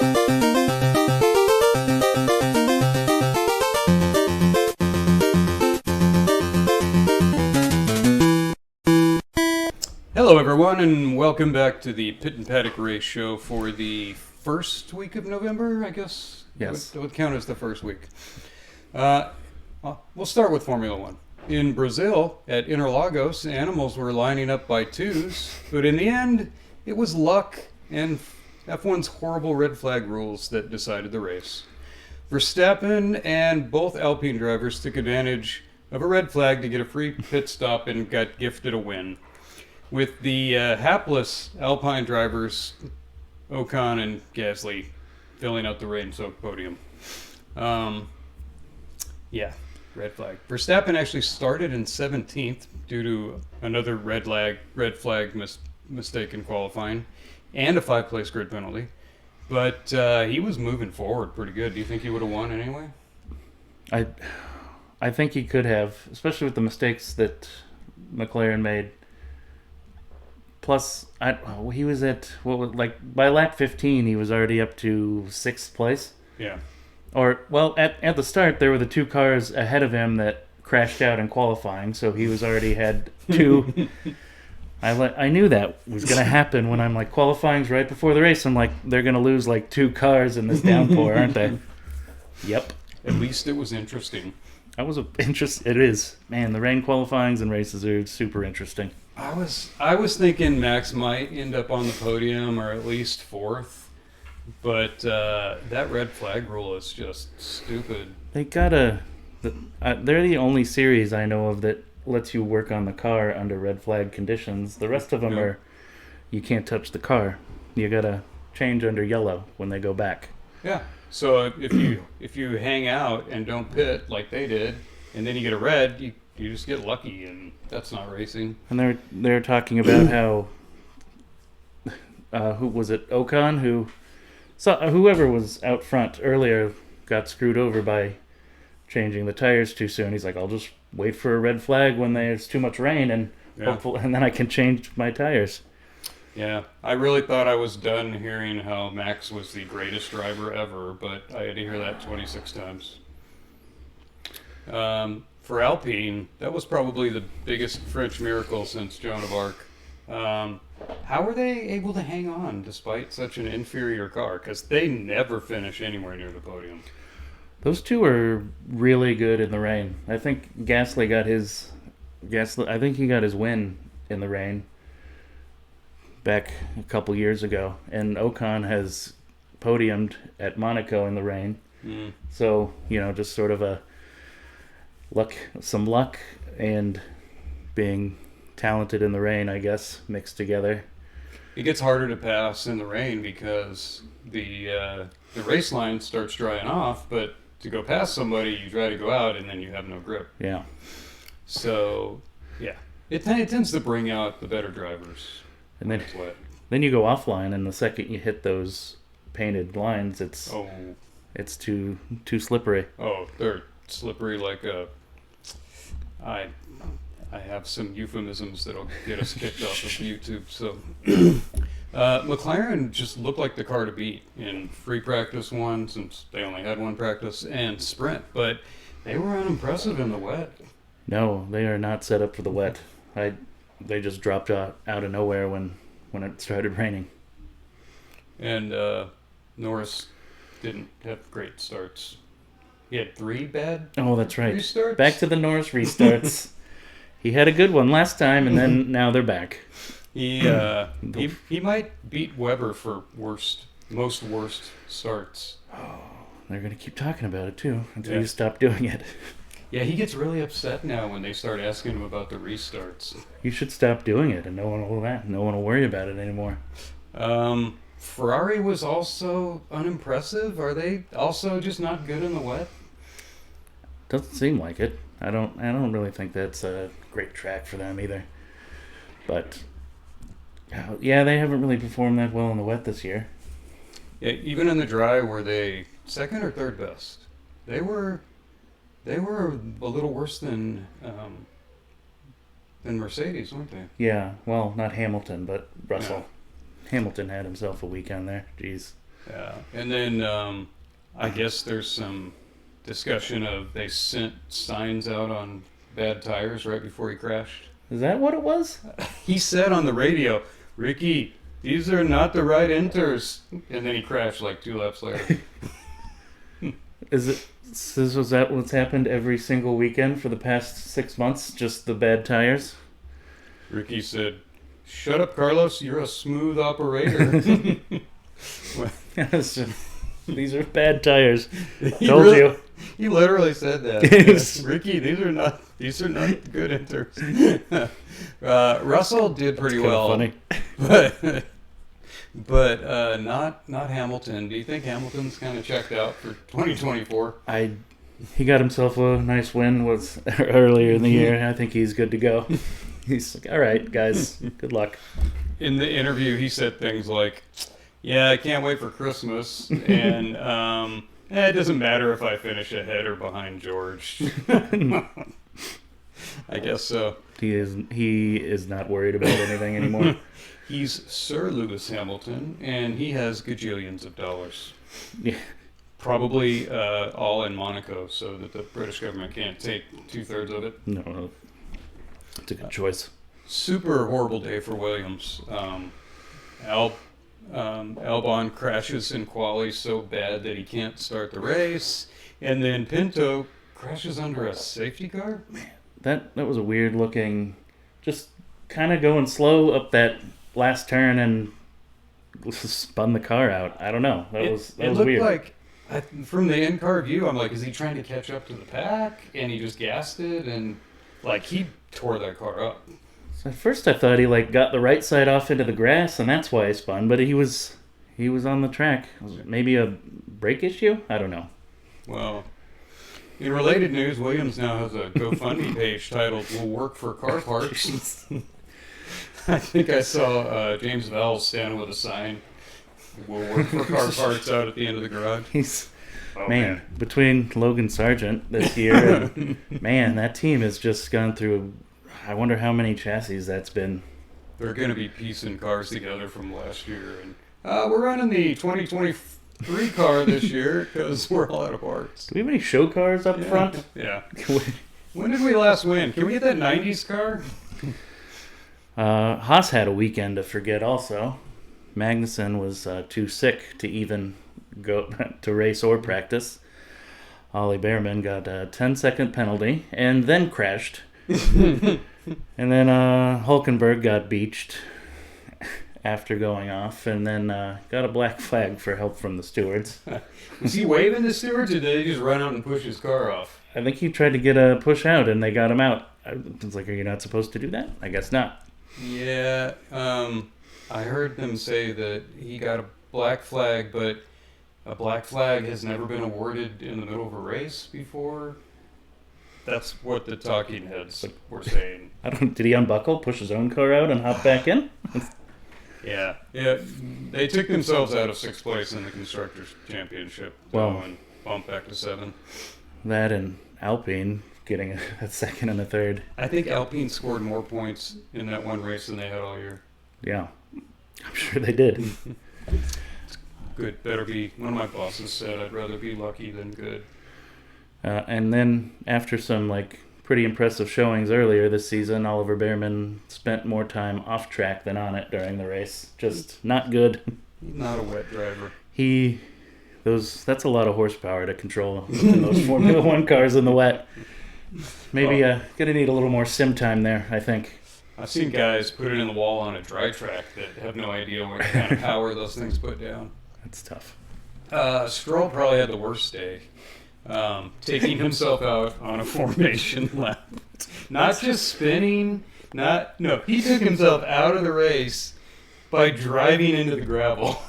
Hello, everyone, and welcome back to the Pit and Paddock Race Show for the first week of November, I guess. Yes. It would count as the first week. We'll start with Formula One. In Brazil, at Interlagos, animals were lining up by twos, but in the end, it was luck and F1's horrible red flag rules that decided the race. Verstappen and both Alpine drivers took advantage of a red flag to get a free pit stop and got gifted a win. With the hapless Alpine drivers, Ocon and Gasly, filling out the rain-soaked podium. Red flag. Verstappen actually started in 17th due to another red flag mistake in qualifying and a 5-place grid penalty. But he was moving forward pretty good. Do you think he would have won anyway? I think he could have, especially with the mistakes that McLaren made. Plus, he was at by lap 15, he was already up to 6th place. Yeah. Or at the start, there were the two cars ahead of him that crashed out in qualifying, so he was already had two. I knew that was going to happen when I'm like, qualifying's right before the race. I'm like, they're going to lose like two cars in this downpour, aren't they? Yep. At least it was interesting. It is. Man, the rain qualifyings and races are super interesting. I was thinking Max might end up on the podium or at least 4th, but that red flag rule is just stupid. They're the only series I know of that lets you work on the car under red flag conditions. The rest of them are, you can't touch the car. You gotta change under yellow when they go back. Yeah. So if you hang out and don't pit like they did, and then you get a red, you just get lucky, and that's not racing. And they're talking about how who was it? Ocon, whoever was out front earlier got screwed over by changing the tires too soon. He's like, I'll just wait for a red flag when there's too much rain, and hopefully, and then I can change my tires. Yeah, I really thought I was done hearing how Max was the greatest driver ever, but I had to hear that 26 times. For Alpine, that was probably the biggest French miracle since Joan of Arc. How were they able to hang on despite such an inferior car? Because they never finish anywhere near the podium. Those two are really good in the rain. I think Gasly got his win in the rain back a couple years ago, and Ocon has podiumed at Monaco in the rain. So, just sort of some luck and being talented in the rain, I guess, mixed together. It gets harder to pass in the rain because the race line starts drying off, but to go past somebody, you try to go out, and then you have no grip. Yeah. So, yeah. It tends to bring out the better drivers. And then you go offline, and the second you hit those painted lines, it's too slippery. Oh, they're slippery like a... I have some euphemisms that'll get us kicked off of YouTube. So McLaren just looked like the car to beat in free practice one, since they only had one practice, and sprint, but they were unimpressive in the wet. No, they are not set up for the wet. They just dropped out of nowhere when it started raining. And Norris didn't have great starts. He had 3 bad restarts? Back to the Norris restarts. He had a good one last time, and then now they're back. He might beat Weber for most worst starts. Oh, they're going to keep talking about it, too, until you stop doing it. Yeah, he gets really upset now when they start asking him about the restarts. You should stop doing it, and no one will worry about it anymore. Ferrari was also unimpressive. Are they also just not good in the wet? Doesn't seem like it. I don't really think that's a great track for them either. But yeah, they haven't really performed that well in the wet this year. Yeah, even in the dry, were they second or third best? They were a little worse than Mercedes, weren't they? Yeah, well, not Hamilton, but Russell. Yeah. Hamilton had himself a weekend there. Jeez. Yeah. And then I guess there's some discussion of they sent signs out on bad tires right before he crashed. Is that what it was? He said on the radio, Ricky, these are not the right inters. And then he crashed like 2 laps later. Was that what's happened every single weekend for the past 6 months? Just the bad tires? Ricky said, shut up, Carlos. You're a smooth operator. These are bad tires. He Told you. He literally said that. Yeah. Ricky, these are not good inters. Russell did pretty well. Funny. But not Hamilton. Do you think Hamilton's kind of checked out for 2024? He got himself a nice win earlier in the year. I think he's good to go. He's like, all right, guys, good luck. In the interview, he said things like, yeah, I can't wait for Christmas, and it doesn't matter if I finish ahead or behind George. I guess so. He is not worried about anything anymore. He's Sir Lewis Hamilton, and he has gajillions of dollars. Yeah. Probably all in Monaco, so that the British government can't take 2/3 of it. No, it's a good choice. Super horrible day for Williams. Albon crashes in quali so bad that he can't start the race, and then Pinto crashes under a safety car. Man, that was a weird looking, just kind of going slow up that last turn and spun the car out. I don't know. That was looked weird. Like from the in-car view, I'm like, is he trying to catch up to the pack? And he just gassed it, and like he tore that car up. So at first I thought he got the right side off into the grass, and that's why he spun. But he was on the track. Was it maybe a brake issue? I don't know. Well, in related news, Williams now has a GoFundMe page titled "We'll Work for Car Parts." I think I saw James Vowles standing with a sign. We'll work for car parts out at the end of the garage. Man, between Logan Sargent this year, and, man, that team has just gone through. I wonder how many chassis that's been. They're going to be piecing cars together from last year, and we're running the 2023 car this year because we're all out of parts. Do we have any show cars up front? Yeah. When did we last win? Can we get that 90s car? Haas had a weekend to forget also. Magnussen was too sick to even go to race or practice. Ollie Behrman got a 10-second penalty and then crashed. And then Hulkenberg got beached after going off, and then got a black flag for help from the stewards. Was he waving the stewards, or did they just run out and push his car off? I think he tried to get a push out, and they got him out. I was like, are you not supposed to do that? I guess not. Yeah, I heard them say that he got a black flag, but a black flag has never been awarded in the middle of a race before. That's what the talking heads were saying. Did he unbuckle, push his own car out, and hop back in? Yeah. They took themselves out of 6th place in the Constructors' Championship and bumped back to 7. That and Alpine getting a second and a third. I think Alpine scored more points in that one race than they had all year. Yeah, I'm sure they did. Good. Better be. One of my bosses said I'd rather be lucky than good. And then after some pretty impressive showings earlier this season, Oliver Behrman spent more time off track than on it during the race. Just not good. He's not a wet driver. That's a lot of horsepower to control in those Formula One cars in the wet. Maybe gonna need a little more sim time there, I think. I've seen guys put it in the wall on a dry track that have no idea what kind of power those things put down. That's tough. Stroll probably had the worst day. Taking himself out on a formation lap. Not just spinning. He took himself out of the race by driving into the gravel.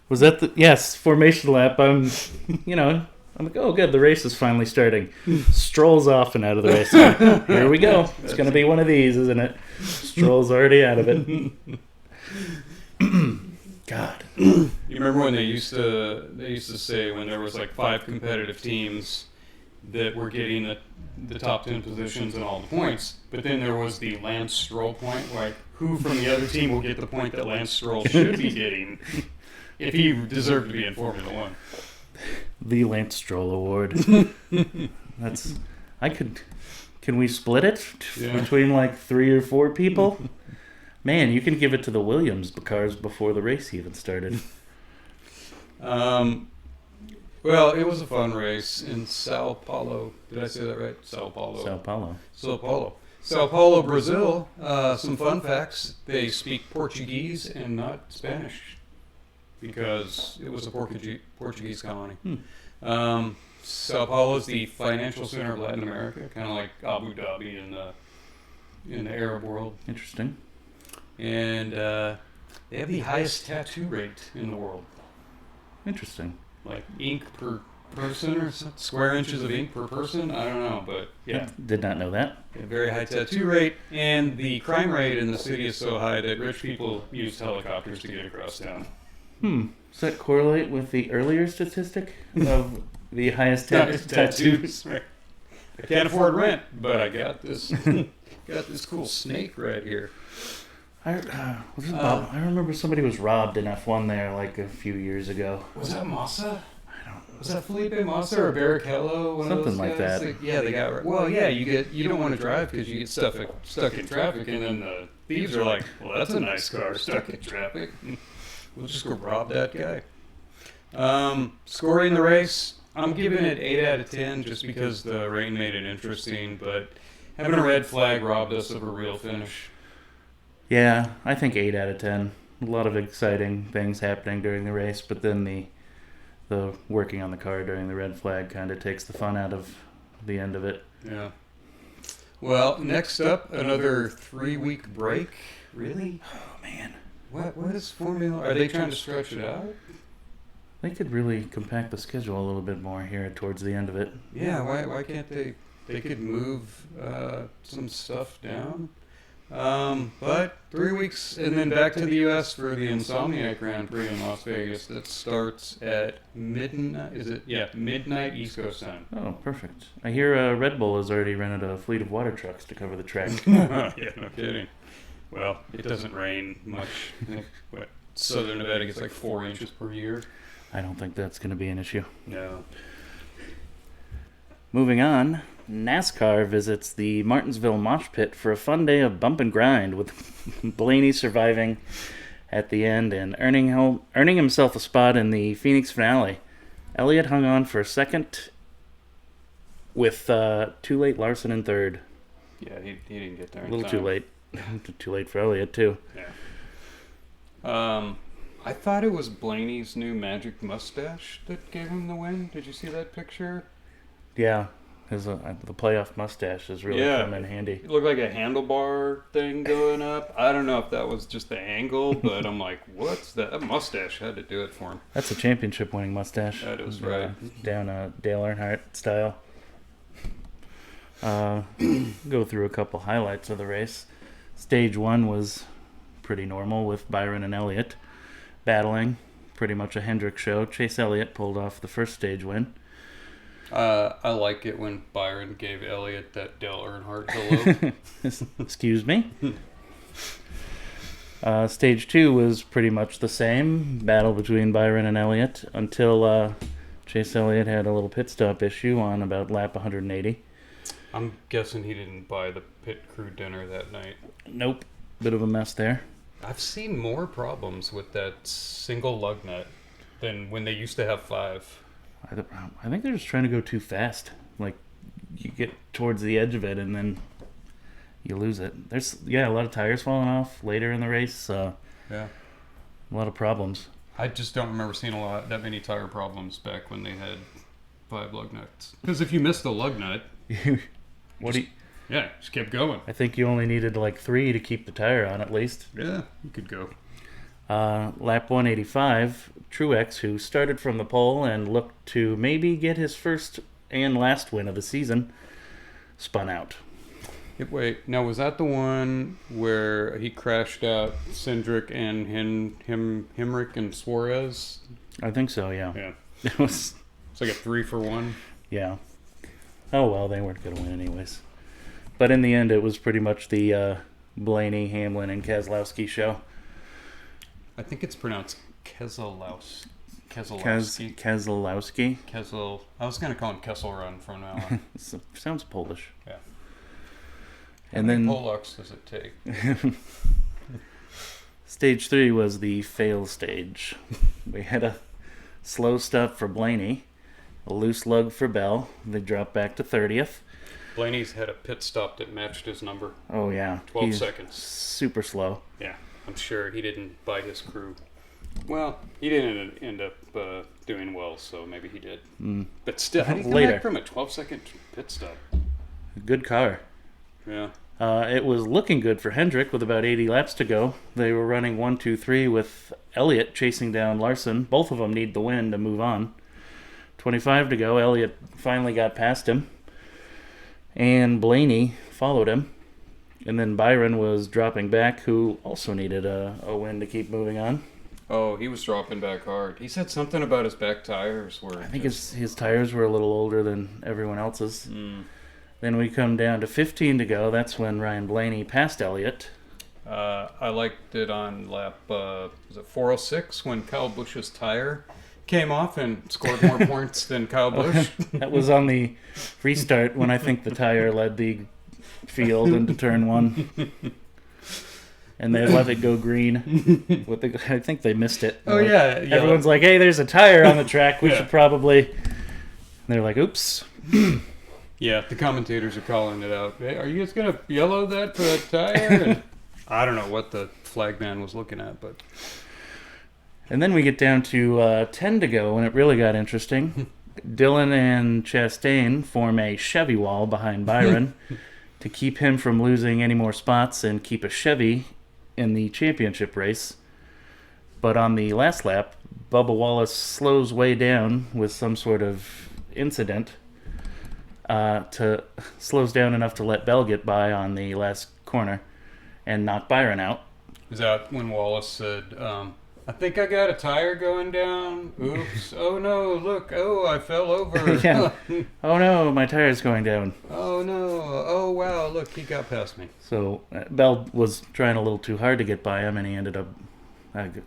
Was that yes, formation lap. I'm like, oh good, the race is finally starting. Strolls off and out of the race. Here we go. It's going to be one of these, isn't it? Stroll's already out of it. God. You remember when they used to say when there was 5 competitive teams that were getting the top 10 positions and all the points, but then there was the Lance Stroll point, who from the other team will get the point that Lance Stroll should be getting. if he deserved to be in Formula One. The Lance Stroll Award. That's. Can we split it between like 3 or 4 people? Man, you can give it to the Williams cars before the race even started. Well, it was a fun race in Sao Paulo. Did I say that right? Sao Paulo. Sao Paulo. Sao Paulo. Sao Paulo, Brazil. Some fun facts. They speak Portuguese and not Spanish because it was a Portuguese colony. Sao Paulo is the financial center of Latin America, kind of like Abu Dhabi in the Arab world. Interesting. And they have the highest tattoo rate in the world. Interesting. Like ink per person or something? Square inches of ink per person? I don't know, but yeah. Did not know that. A very high tattoo rate, and the crime rate in the city is so high that rich people use helicopters to get across town. Does that correlate with the earlier statistic of the highest tattoos? Right. I can't afford rent, but I got this cool snake right here. I remember somebody was robbed in F1 there like a few years ago. Was that Massa? Was that Felipe Massa or Barrichello? Something like that. They got. Well, yeah, you don't want to drive because you get stuck in traffic, and then the thieves are like, "Well, that's a nice car stuck in traffic. We'll just go rob that guy." Scoring the race, I'm giving it 8 out of 10 just because the rain made it interesting, but having a red flag robbed us of a real finish. Yeah, I think 8 out of 10. A lot of exciting things happening during the race, but then the working on the car during the red flag kind of takes the fun out of the end of it. Yeah. Well, next up, another 3-week break. Really? Oh, man. What is Formula? Are they trying to stretch it out? They could really compact the schedule a little bit more here towards the end of it. Yeah, why can't they? They could move some stuff down. But 3 weeks and then back to the U.S. for the Insomniac Grand Prix in Las Vegas. That starts at midnight. Is it? Yeah, midnight East Coast time. Oh, perfect. I hear Red Bull has already rented a fleet of water trucks to cover the track. Yeah, no kidding. Well, it doesn't rain much. Southern Nevada gets like 4 inches per year. I don't think that's going to be an issue. No. Moving on, NASCAR visits the Martinsville mosh pit for a fun day of bump and grind, with Blaney surviving at the end and earning himself a spot in the Phoenix finale. Elliott hung on for a second with too late Larson in third. Yeah, he didn't get there in A little time. too late. Too late for Elliott, too. Yeah. I thought it was Blaney's new magic mustache that gave him the win. Did you see that picture? Yeah, the playoff mustache has really come in handy. It looked like a handlebar thing going up. I don't know if that was just the angle, but I'm like, what's that? That mustache had to do it for him. That's a championship-winning mustache. That is right. Down Dale Earnhardt style. Go through a couple highlights of the race. Stage 1 was pretty normal with Byron and Elliott battling. Pretty much a Hendrick show. Chase Elliott pulled off the first stage win. I like it when Byron gave Elliott that Dale Earnhardt hello. Excuse me? Stage 2 was pretty much the same. Battle between Byron and Elliott until Chase Elliott had a little pit stop issue on about lap 180. I'm guessing he didn't buy the pit crew dinner that night. Nope. Bit of a mess there. I've seen more problems with that single lug nut than when they used to have 5. I think they're just trying to go too fast. Like, you get towards the edge of it and then you lose it. There's a lot of tires falling off later in the race. Yeah. A lot of problems. I just don't remember seeing that many tire problems back when they had 5 lug nuts. Because if you missed a lug nut, just kept going. I think you only needed like 3 to keep the tire on at least. Yeah, you could go. Lap 185, Truex, who started from the pole and looked to maybe get his first and last win of the season, spun out. Wait, now was that the one where he crashed out Cindric and Hemrick and Suarez? I think so, yeah. Yeah. It's like a 3-for-1. Yeah. Oh well, they weren't going to win anyways. But in the end, it was pretty much the Blaney, Hamlin, and Keselowski show. I think it's pronounced Keselowski. Keselowski. I was going to call him Kessel Run from now on. Sounds Polish. Yeah. And How many then Polacks does it take? Stage 3 was the fail stage. We had a slow stuff for Blaney, a loose lug for Bell. They dropped back to 30th. Blaney's had a pit stop that matched his number. Oh, yeah. 12 seconds. Super slow. Yeah, I'm sure he didn't buy his crew. Well, he didn't end up doing well, so maybe he did. But still, how do you come back from a 12-second pit stop? Good car. Yeah. It was looking good for Hendrick with about 80 laps to go. They were running 1, 2, 3 with Elliott chasing down Larson. Both of them need the win to move on. 25 to go. Elliott finally got past him. And Blaney followed him. And then Byron was dropping back, who also needed a win to keep moving on. Oh, he was dropping back hard. He said something about his back tires were... I think his tires were a little older than everyone else's. Then we come down to 15 to go. That's when Ryan Blaney passed Elliott. I liked it on lap, was it 406, when Kyle Busch's tire came off and scored more points than Kyle Busch. That was on the restart when I think the tire led the field into turn 1. And they let it go green. I think they missed it. Oh, yeah. Everyone's like, hey, there's a tire on the track. We should probably... And they're like, oops. Yeah, the commentators are calling it out. Hey, are you just going to yellow that for that tire? And I don't know what the flag man was looking at, but... And then we get down to 10 to go, when it really got interesting. Dillon and Chastain form a Chevy wall behind Byron to keep him from losing any more spots and keep a Chevy in the championship race. But on the last lap, Bubba Wallace slows way down with some sort of incident. Slows down enough to let Bell get by on the last corner and knock Byron out. Is that when Wallace said, I think I got a tire going down. Oops. Oh no, look. Oh, I fell over. Yeah. Oh no, my tire's going down. Oh no. Oh wow, look, he got past me. So Bell was trying a little too hard to get by him, and he ended up,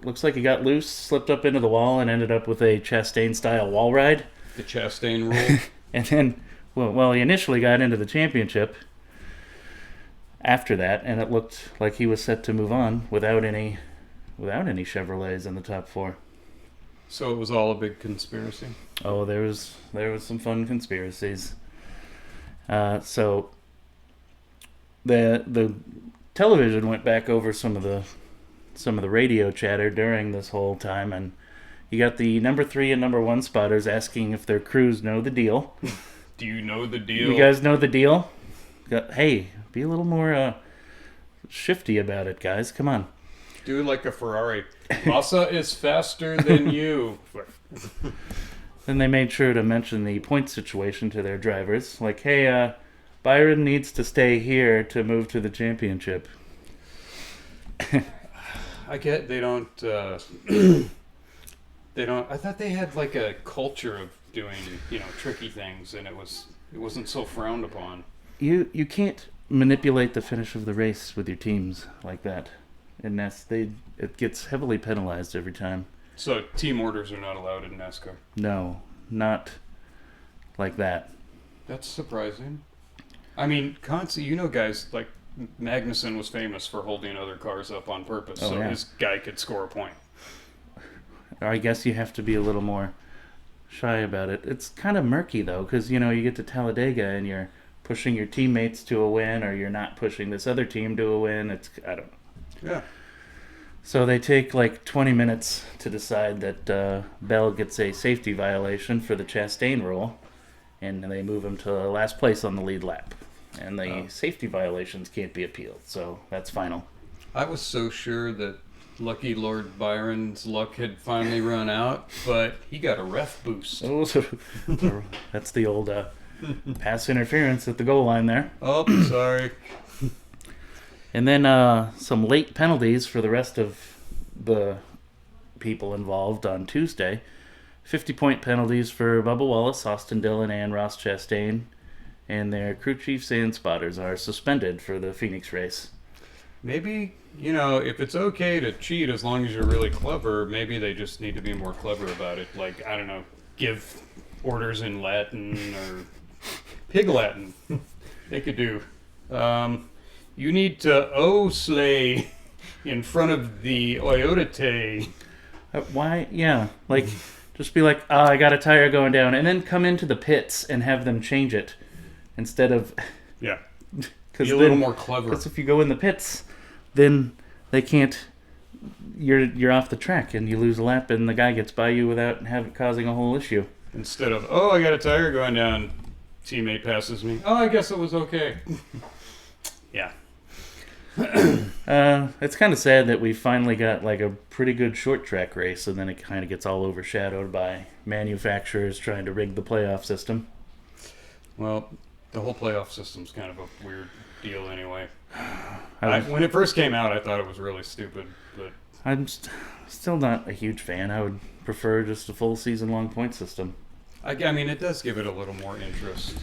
looks like he got loose, slipped up into the wall, and ended up with a Chastain-style wall ride. The Chastain rule. And then, well, he initially got into the championship after that, and it looked like he was set to move on without any Chevrolets in the top 4. So it was all a big conspiracy? Oh, there was some fun conspiracies. So the television went back over some of the radio chatter during this whole time, and you got the number 3 and number 1 spotters asking if their crews know the deal. Do you know the deal? You guys know the deal? Hey, be a little more shifty about it, guys. Come on. Do like a Ferrari. Massa is faster than you. Then they made sure to mention the point situation to their drivers. Like, hey, Byron needs to stay here to move to the championship. I get they don't... I thought they had like a culture of doing, tricky things, and it wasn't so frowned upon. You can't manipulate the finish of the race with your teams like that. And it gets heavily penalized every time. So team orders are not allowed in NASCAR? No, not like that. That's surprising. I mean, guys like Magnussen was famous for holding other cars up on purpose, his guy could score a point. I guess you have to be a little more shy about it. It's kind of murky, though, because, you get to Talladega and you're pushing your teammates to a win, or you're not pushing this other team to a win. I don't know. Yeah. So they take like 20 minutes to decide that Bell gets a safety violation for the Chastain rule, and they move him to last place on the lead lap. And the safety violations can't be appealed, so that's final. I was so sure that lucky Lord Byron's luck had finally run out, but he got a ref boost. That's the old pass interference at the goal line there. Oh, sorry. And then some late penalties for the rest of the people involved on Tuesday. 50-point penalties for Bubba Wallace, Austin Dillon, and Ross Chastain. And their crew chiefs and spotters are suspended for the Phoenix race. maybe, if it's okay to cheat as long as you're really clever, maybe they just need to be more clever about it. Like, I don't know, give orders in Latin or pig Latin. They could do. You need to slay in front of the Oyotate. Why? Yeah. Like, just be like, I got a tire going down. And then come into the pits and have them change it. Instead of... Yeah. Be a little more clever. Because if you go in the pits, then they can't... You're off the track and you lose a lap and the guy gets by you without causing a whole issue. Instead of, I got a tire going down, teammate passes me. I guess it was okay. Yeah. It's kind of sad that we finally got like a pretty good short track race, and then it kind of gets all overshadowed by manufacturers trying to rig the playoff system. Well, the whole playoff system's kind of a weird deal anyway. When it first came out, I thought it was really stupid, but I'm still not a huge fan. I would prefer just a full season-long point system. I mean, it does give it a little more interest.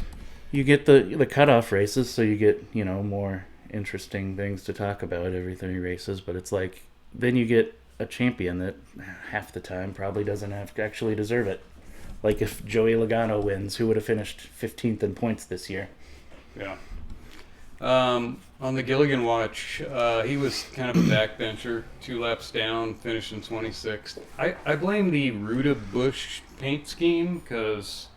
You get the cutoff races, so you get more interesting things to talk about every 3 races, but it's like then you get a champion that half the time probably doesn't actually deserve it. Like if Joey Logano wins, who would have finished 15th in points this year? Yeah. On the Gilligan watch, he was kind of a backbencher, 2 laps down, finishing 26th. I blame the Ruta Bush paint scheme because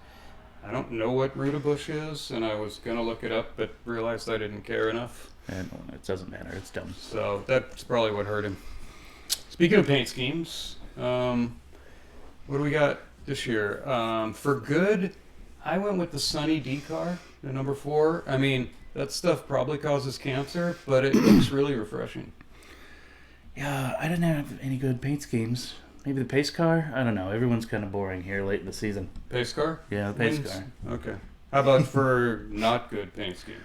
I don't know what Ruta Bush is, and I was going to look it up, but realized I didn't care enough. And it doesn't matter. It's dumb. So that's probably what hurt him. Speaking of paint schemes, what do we got this year? For good, I went with the Sunny D car, the number 4. I mean, that stuff probably causes cancer, but it looks really refreshing. Yeah, I didn't have any good paint schemes. Maybe the pace car? I don't know. Everyone's kind of boring here late in the season. Pace car? Yeah, the pace car. Okay. How about for not good paint schemes?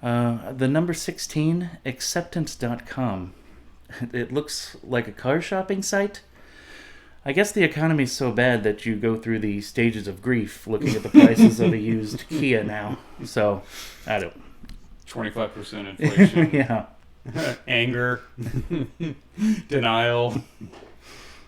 The number 16, acceptance.com. It looks like a car shopping site. I guess the economy's so bad that you go through the stages of grief looking at the prices of a used Kia now. So, I don't... 25% inflation. Yeah. Anger. Denial.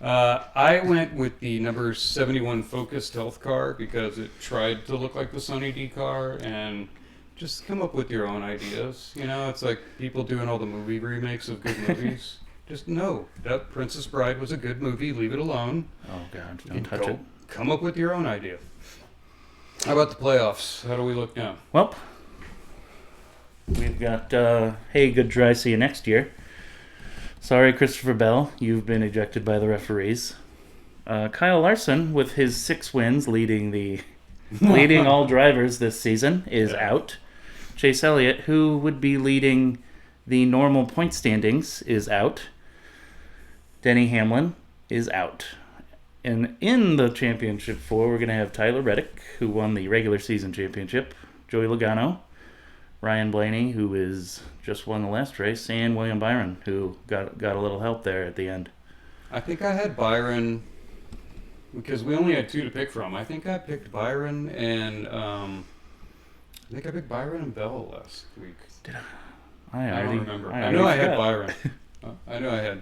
I went with the number 71 Focused Health car because it tried to look like the Sunny D car, and just come up with your own ideas. It's like people doing all the movie remakes of good movies. Just know that Princess Bride was a good movie. Leave it alone. Oh, God. Don't touch it. Come up with your own idea. How about the playoffs? How do we look now? Well, we've got, hey, good try, see you next year. Sorry, Christopher Bell, you've been ejected by the referees. Kyle Larson, with his 6 wins, leading all drivers this season, is out. Chase Elliott, who would be leading the normal point standings, is out. Denny Hamlin is out. And in the championship 4, we're going to have Tyler Reddick, who won the regular season championship, Joey Logano, Ryan Blaney, who is just won the last race, and William Byron, who got a little help there at the end. I think I had Byron because we only had 2 to pick from. I think I picked Byron and Bell last week. Did I? I don't remember. I know I had Byron. I know I had.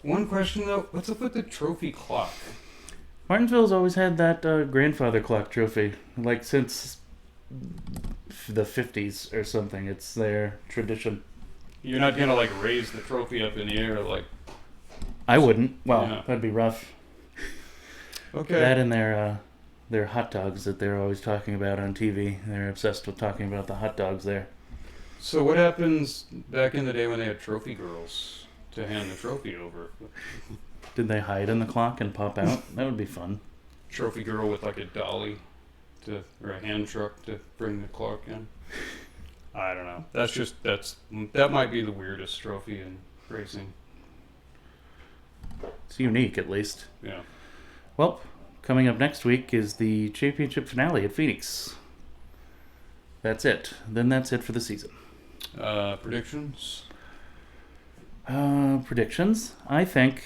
One question though, what's up with the trophy clock? Martinsville's always had that grandfather clock trophy, like since the 50s or something. It's their tradition. You're not gonna like raise the trophy up in the air like? I wouldn't. Well, that'd be rough. Okay. That and their hot dogs that they're always talking about on TV. They're obsessed with talking about the hot dogs there. So what happens back in the day when they had trophy girls to hand the trophy over? Did they hide in the clock and pop out? That would be fun. Trophy girl with like a dolly or a hand truck to bring the clock in. I don't know. That might be the weirdest trophy in racing. It's unique, at least. Yeah. Well, coming up next week is the championship finale at Phoenix. That's it. Then that's it for the season. Predictions? Predictions? I think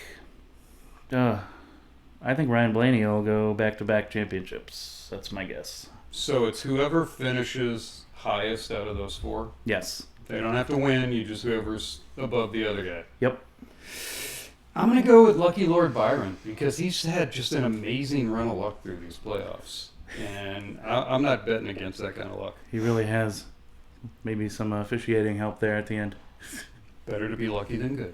Ryan Blaney will go back-to-back championships. That's my guess. So it's whoever finishes highest out of those 4? Yes. They don't have to win. You just whoever's above the other guy. Yep. I'm going to go with Lucky Lord Byron because he's had just an amazing run of luck through these playoffs. And I'm not betting against that kind of luck. He really has. Maybe some officiating help there at the end. Better to be lucky than good.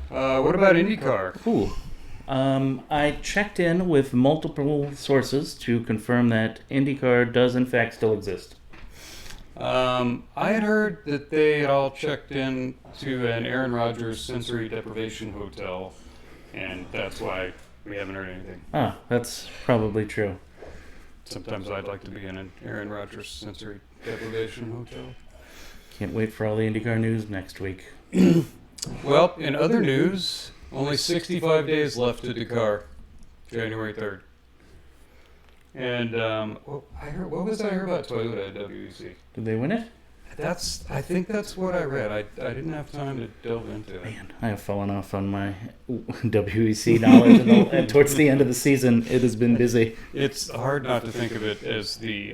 What about IndyCar? Ooh. I checked in with multiple sources to confirm that IndyCar does in fact still exist. I had heard that they had all checked in to an Aaron Rodgers sensory deprivation hotel, and that's why we haven't heard anything. Ah, that's probably true. Sometimes I'd like to be in an Aaron Rodgers sensory deprivation hotel. Can't wait for all the IndyCar news next week. Well, in other news, only 65 days left to Dakar, January 3rd. And what was I heard about Toyota at WEC? Did they win it? I think that's what I read. I didn't have time to delve into it. Man, I have fallen off on my WEC knowledge and towards the end of the season. It has been busy. It's hard not to think of it as the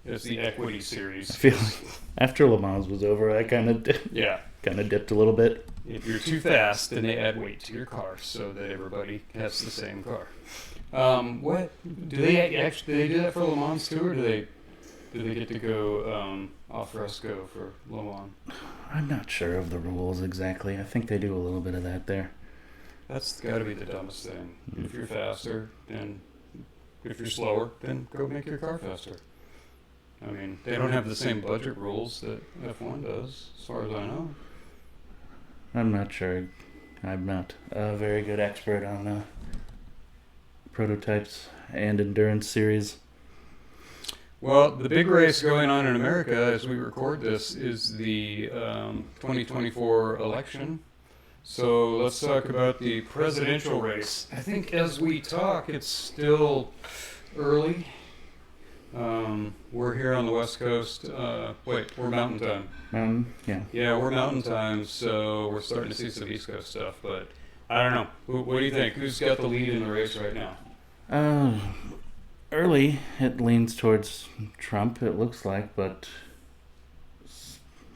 equity series. I feel like after Le Mans was over, I kind of dipped a little bit. If you're too fast, then they add weight to your car so that everybody has the same car. What do they do that for Le Mans too, or do they get to go off fresco for Le Mans? I'm not sure of the rules exactly. I think they do a little bit of that there. That's got to be the dumbest thing. If you're faster, then if you're slower, then go make your car faster. I mean, they don't have the same budget rules that F1 does, as far as I know. I'm not sure. I'm not a very good expert on prototypes and endurance series. Well, the big race going on in America as we record this is the 2024 election. So let's talk about the presidential race. I think as we talk, it's still early. We're here on the West Coast. We're Mountain Time. Yeah. Yeah, we're Mountain Time, so we're starting to see some East Coast stuff. But I don't know. What do you think? Who's got the lead in the race right now? Early, it leans towards Trump, it looks like, but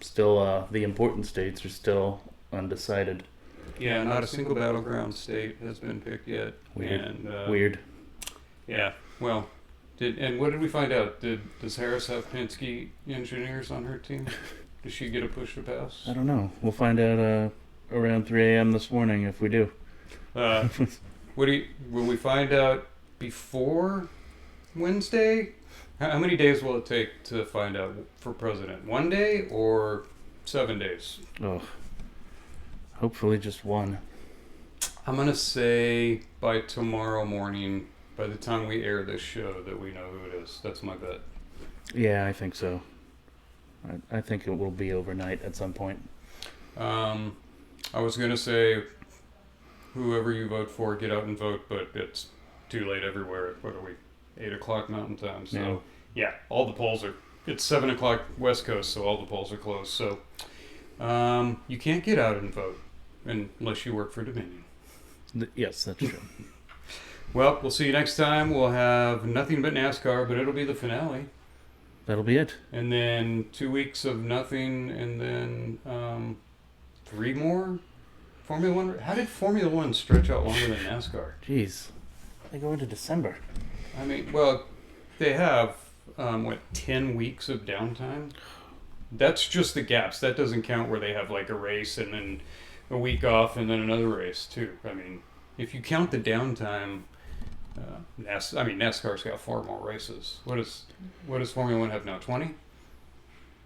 still the important states are still undecided. Yeah, not a single battleground state has been picked yet. Weird. Yeah, well, what did we find out? Does Harris have Penske engineers on her team? Does she get a push to pass? I don't know. We'll find out around 3 a.m. this morning if we do. Will we find out before Wednesday? How many days will it take to find out for president? 1 day or 7 days? Oh, hopefully just one. I'm going to say by tomorrow morning, by the time we air this show, that we know who it is. That's my bet. Yeah, I think so. I think it will be overnight at some point. I was going to say whoever you vote for, get out and vote, but it's too late everywhere. What are we? 8 o'clock Mountain Time. So, yeah, all the polls are... It's 7 o'clock West Coast, so all the polls are closed. So, you can't get out and vote unless you work for Dominion. Yes, that's true. Well, we'll see you next time. We'll have nothing but NASCAR, but it'll be the finale. That'll be it. And then 2 weeks of nothing, and then 3 more Formula One. How did Formula One stretch out longer than NASCAR? Jeez, they go into December. I mean, well, they have 10 weeks of downtime. That's just the gaps. That doesn't count where they have like a race and then a week off and then another race too. I mean, if you count the downtime, NASCAR's got 4 more races. What does Formula One have now? 20?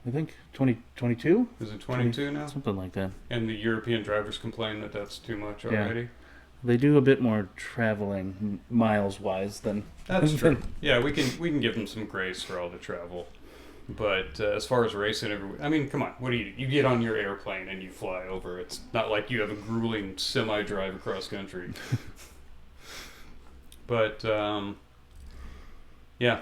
I think 22? Is it 22 now? Something like that. And the European drivers complain that that's too much already? Yeah. They do a bit more traveling miles-wise than... That's true. Yeah, we can give them some grace for all the travel. But as far as racing, I mean, come on. What do? You get on your airplane and you fly over. It's not like you have a grueling semi-drive across country. But, yeah,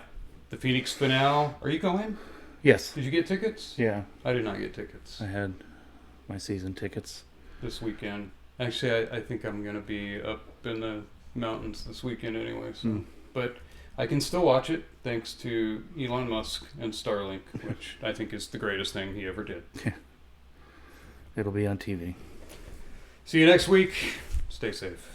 the Phoenix finale. Are you going? Yes. Did you get tickets? Yeah. I did not get tickets. I had my season tickets. This weekend. Actually, I think I'm going to be up in the mountains this weekend anyway. So. But I can still watch it thanks to Elon Musk and Starlink, which I think is the greatest thing he ever did. It'll be on TV. See you next week. Stay safe.